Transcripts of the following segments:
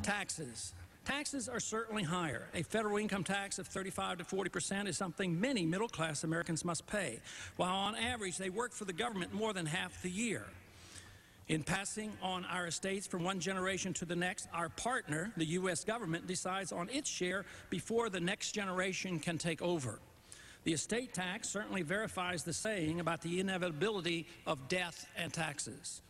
Taxes. Taxes are certainly higher. A federal income tax of 35 to 40% is something many middle-class Americans must pay, while on average they work for the government more than half the year. In passing on our estates from one generation to the next, our partner, the U.S. government, decides on its share before the next generation can take over. The estate tax certainly verifies the saying about the inevitability of death and taxes.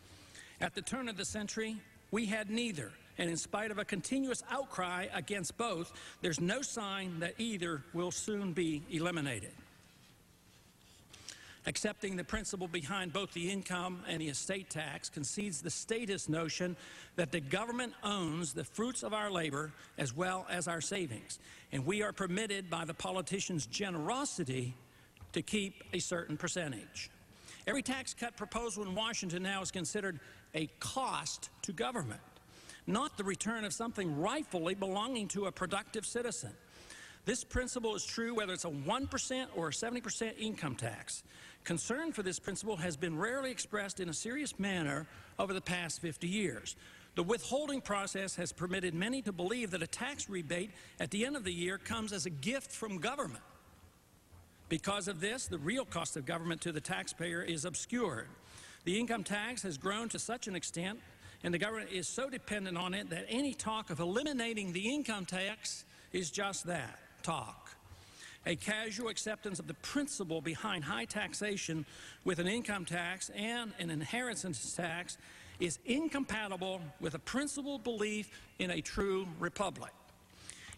At the turn of the century, we had neither, and in spite of a continuous outcry against both, there's no sign that either will soon be eliminated. Accepting the principle behind both the income and the estate tax concedes the statist notion that the government owns the fruits of our labor as well as our savings, and we are permitted by the politicians' generosity to keep a certain percentage. Every tax cut proposal in Washington now is considered a cost to government, not the return of something rightfully belonging to a productive citizen. This principle is true whether it's a 1% or a 70% income tax. Concern for this principle has been rarely expressed in a serious manner over the past 50 years. The withholding process has permitted many to believe that a tax rebate at the end of the year comes as a gift from government. Because of this, the real cost of government to the taxpayer is obscured. The income tax has grown to such an extent, and the government is so dependent on it, that any talk of eliminating the income tax is just that, talk. A casual acceptance of the principle behind high taxation with an income tax and an inheritance tax is incompatible with a principled belief in a true republic.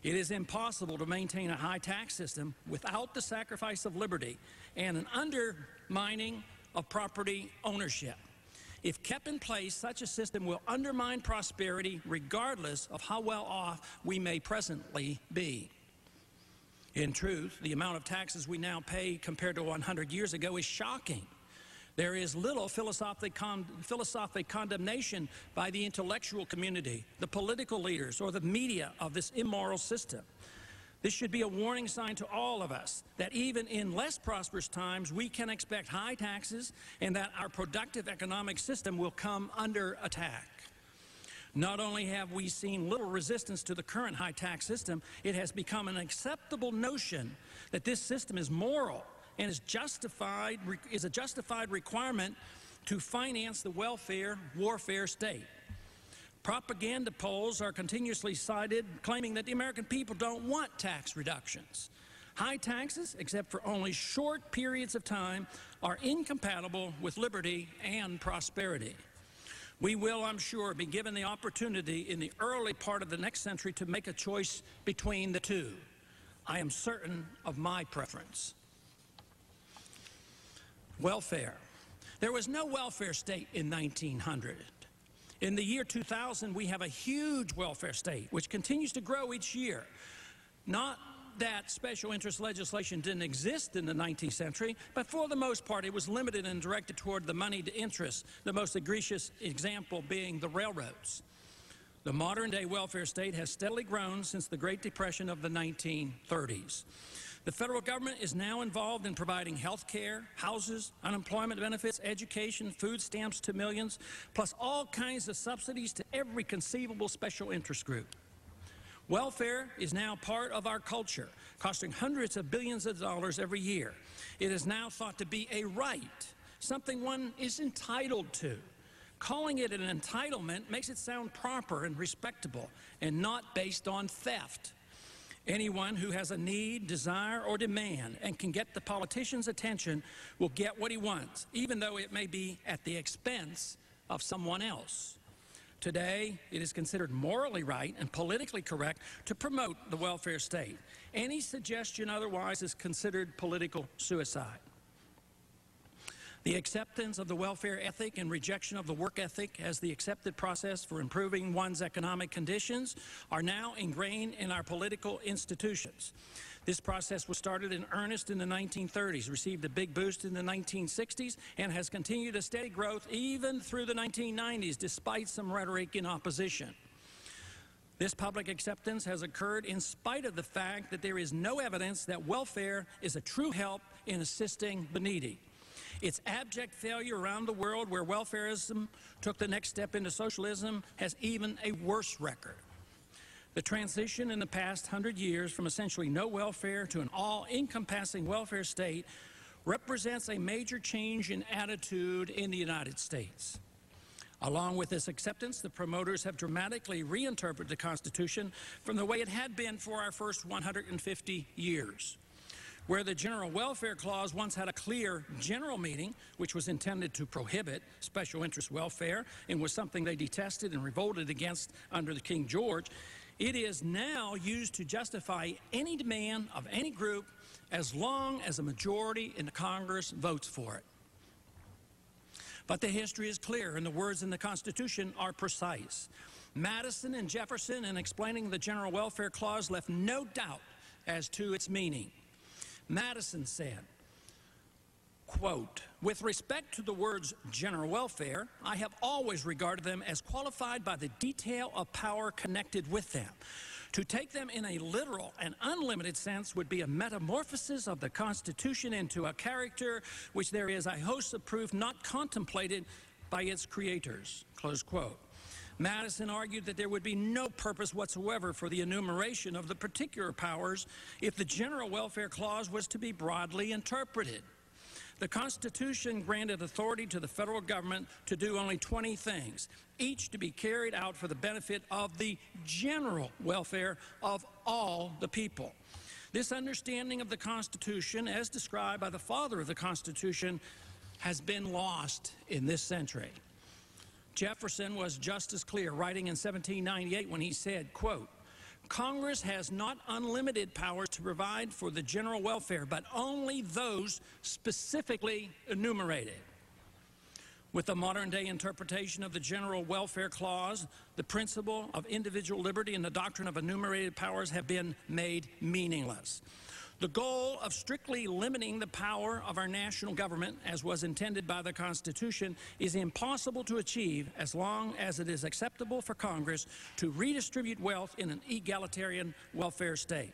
It is impossible to maintain a high tax system without the sacrifice of liberty and an undermining of property ownership. If kept in place, such a system will undermine prosperity regardless of how well off we may presently be. In truth, the amount of taxes we now pay compared to 100 years ago is shocking. There is little philosophic condemnation by the intellectual community, the political leaders, or the media of this immoral system. This should be a warning sign to all of us that even in less prosperous times, we can expect high taxes and that our productive economic system will come under attack. Not only have we seen little resistance to the current high tax system, it has become an acceptable notion that this system is moral and is a justified requirement to finance the welfare warfare state. Propaganda polls are continuously cited, claiming that the American people don't want tax reductions. High taxes, except for only short periods of time, are incompatible with liberty and prosperity. We will, I'm sure, be given the opportunity in the early part of the next century to make a choice between the two. I am certain of my preference. Welfare. There was no welfare state in 1900. In the year 2000, we have a huge welfare state, which continues to grow each year. Not that special interest legislation didn't exist in the 19th century, but for the most part, it was limited and directed toward the moneyed interest, the most egregious example being the railroads. The modern-day welfare state has steadily grown since the Great Depression of the 1930s. The federal government is now involved in providing health care, houses, unemployment benefits, education, food stamps to millions, plus all kinds of subsidies to every conceivable special interest group. Welfare is now part of our culture, costing hundreds of billions of dollars every year. It is now thought to be a right, something one is entitled to. Calling it an entitlement makes it sound proper and respectable and not based on theft. Anyone who has a need, desire, or demand and can get the politician's attention will get what he wants, even though it may be at the expense of someone else. Today, it is considered morally right and politically correct to promote the welfare state. Any suggestion otherwise is considered political suicide. The acceptance of the welfare ethic and rejection of the work ethic as the accepted process for improving one's economic conditions are now ingrained in our political institutions. This process was started in earnest in the 1930s, received a big boost in the 1960s, and has continued a steady growth even through the 1990s, despite some rhetoric in opposition. This public acceptance has occurred in spite of the fact that there is no evidence that welfare is a true help in assisting the needy. Its abject failure around the world, where welfarism took the next step into socialism, has even a worse record. The transition in the past 100 years from essentially no welfare to an all-encompassing welfare state represents a major change in attitude in the United States. Along with this acceptance, the promoters have dramatically reinterpreted the Constitution from the way it had been for our first 150 years. Where the General Welfare Clause once had a clear general meaning, which was intended to prohibit special interest welfare and was something they detested and revolted against under the King George, it is now used to justify any demand of any group as long as a majority in the Congress votes for it. But the history is clear, and the words in the Constitution are precise. Madison and Jefferson, in explaining the General Welfare Clause, left no doubt as to its meaning. Madison said, quote, "With respect to the words general welfare, I have always regarded them as qualified by the detail of power connected with them. To take them in a literal and unlimited sense would be a metamorphosis of the Constitution into a character which there is a host of proof not contemplated by its creators," close quote. Madison argued that there would be no purpose whatsoever for the enumeration of the particular powers if the General Welfare Clause was to be broadly interpreted. The Constitution granted authority to the federal government to do only 20 things, each to be carried out for the benefit of the general welfare of all the people. This understanding of the Constitution, as described by the father of the Constitution, has been lost in this century. Jefferson was just as clear, writing in 1798 when he said, quote, "Congress has not unlimited powers to provide for the general welfare, but only those specifically enumerated." With the modern-day interpretation of the General Welfare Clause, the principle of individual liberty and the doctrine of enumerated powers have been made meaningless. The goal of strictly limiting the power of our national government, as was intended by the Constitution, is impossible to achieve as long as it is acceptable for Congress to redistribute wealth in an egalitarian welfare state.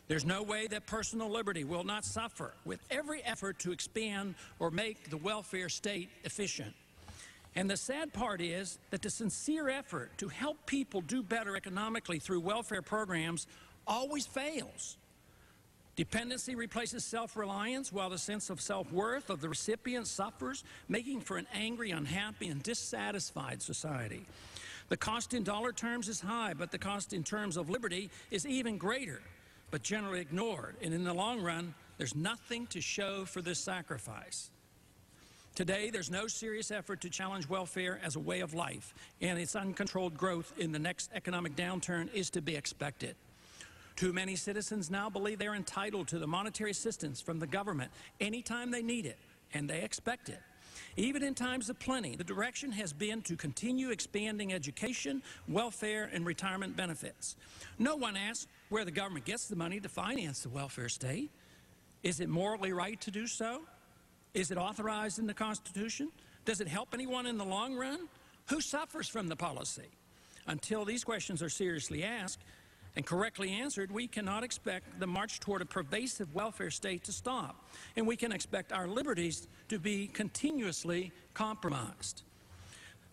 There's no way that personal liberty will not suffer with every effort to expand or make the welfare state efficient. And the sad part is that the sincere effort to help people do better economically through welfare programs always fails. Dependency replaces self-reliance, while the sense of self-worth of the recipient suffers, making for an angry, unhappy, and dissatisfied society. The cost in dollar terms is high, but the cost in terms of liberty is even greater, but generally ignored. And in the long run, there's nothing to show for this sacrifice. Today, there's no serious effort to challenge welfare as a way of life, and its uncontrolled growth in the next economic downturn is to be expected. Too many citizens now believe they're entitled to the monetary assistance from the government anytime they need it, and they expect it. Even in times of plenty, the direction has been to continue expanding education, welfare, and retirement benefits. No one asks where the government gets the money to finance the welfare state. Is it morally right to do so? Is it authorized in the Constitution? Does it help anyone in the long run? Who suffers from the policy? Until these questions are seriously asked and correctly answered, we cannot expect the march toward a pervasive welfare state to stop, and we can expect our liberties to be continuously compromised.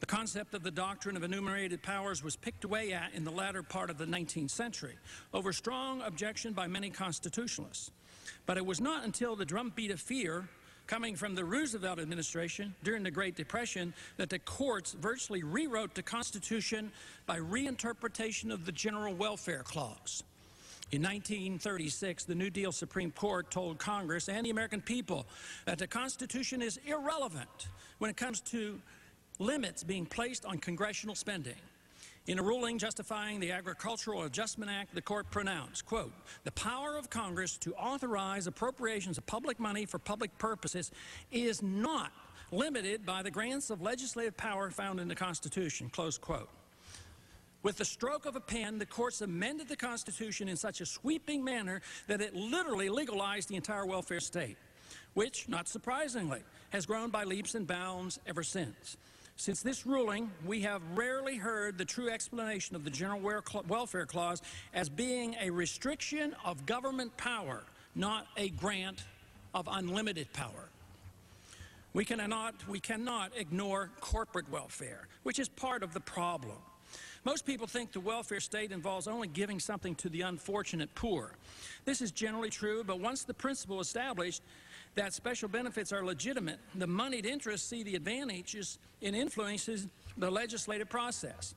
The concept of the doctrine of enumerated powers was picked away at in the latter part of the 19th century over strong objection by many constitutionalists. But it was not until the drumbeat of fear coming from the Roosevelt administration during the Great Depression that the courts virtually rewrote the Constitution by reinterpretation of the General Welfare Clause. In 1936, the New Deal Supreme Court told Congress and the American people that the Constitution is irrelevant when it comes to limits being placed on congressional spending. In a ruling justifying the Agricultural Adjustment Act, the court pronounced, quote, "The power of Congress to authorize appropriations of public money for public purposes is not limited by the grants of legislative power found in the Constitution," close quote. With the stroke of a pen, the courts amended the Constitution in such a sweeping manner that it literally legalized the entire welfare state, which, not surprisingly, has grown by leaps and bounds ever since. Since this ruling, we have rarely heard the true explanation of the General Welfare Clause as being a restriction of government power, not a grant of unlimited power. We cannot ignore corporate welfare, which is part of the problem. Most people think the welfare state involves only giving something to the unfortunate poor. This is generally true, but once the principle established that special benefits are legitimate, the moneyed interests see the advantages in influences the legislative process.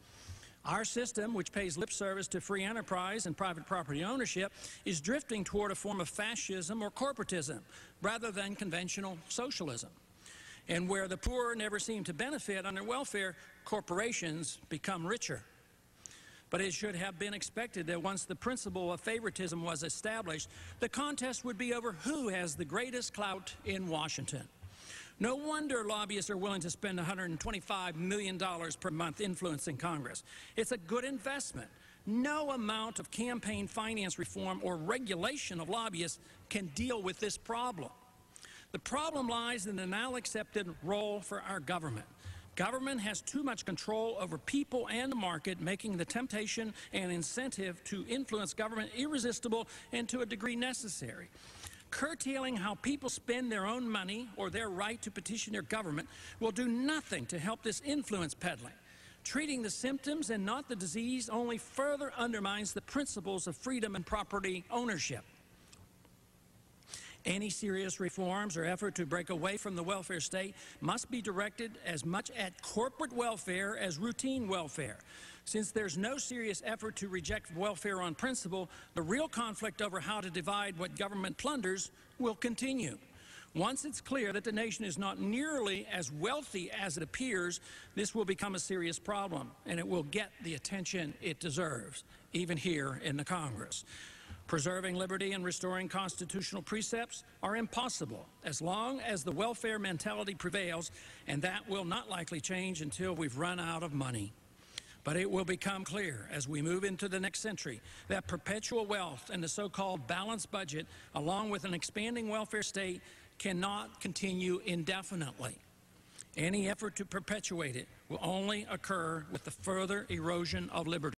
Our system, which pays lip service to free enterprise and private property ownership, is drifting toward a form of fascism or corporatism rather than conventional socialism. And where the poor never seem to benefit under welfare, corporations become richer. But it should have been expected that once the principle of favoritism was established, the contest would be over who has the greatest clout in Washington. No wonder lobbyists are willing to spend $125 million per month influencing Congress. It's a good investment. No amount of campaign finance reform or regulation of lobbyists can deal with this problem. The problem lies in the now accepted role for our government. Government has too much control over people and the market, making the temptation and incentive to influence government irresistible and to a degree necessary. Curtailing how people spend their own money or their right to petition their government will do nothing to help this influence peddling. Treating the symptoms and not the disease only further undermines the principles of freedom and property ownership. Any serious reforms or effort to break away from the welfare state must be directed as much at corporate welfare as routine welfare. Since there's no serious effort to reject welfare on principle, the real conflict over how to divide what government plunders will continue. Once it's clear that the nation is not nearly as wealthy as it appears, this will become a serious problem, and it will get the attention it deserves, even here in the Congress. Preserving liberty and restoring constitutional precepts are impossible as long as the welfare mentality prevails, and that will not likely change until we've run out of money. But it will become clear as we move into the next century that perpetual wealth and the so-called balanced budget, along with an expanding welfare state, cannot continue indefinitely. Any effort to perpetuate it will only occur with the further erosion of liberty.